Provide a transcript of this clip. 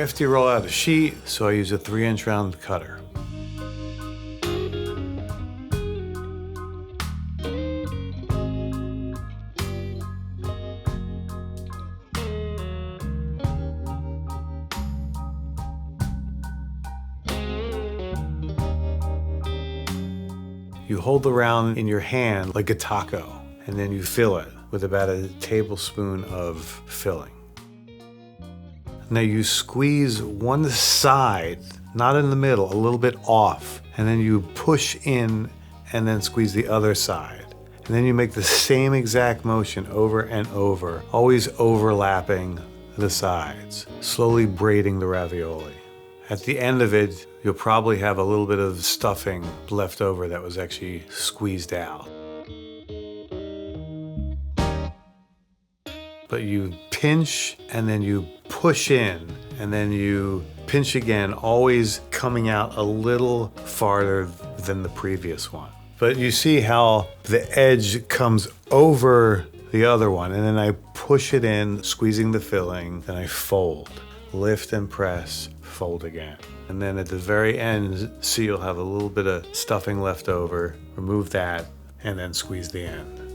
After you roll out a sheet, so I use a 3-inch round cutter. You hold the round in your hand like a taco, and then you fill it with about a tablespoon of filling. Now you squeeze one side, not in the middle, a little bit off, and then you push in and then squeeze the other side. And then you make the same exact motion over and over, always overlapping the sides, slowly braiding the ravioli. At the end of it, you'll probably have a little bit of stuffing left over that was actually squeezed out. But you pinch and then you push in and then you pinch again, always coming out a little farther than the previous one. But you see how the edge comes over the other one, and then I push it in, squeezing the filling, then I fold, lift and press, fold again. And then at the very end, see you'll have a little bit of stuffing left over, remove that, and then squeeze the end.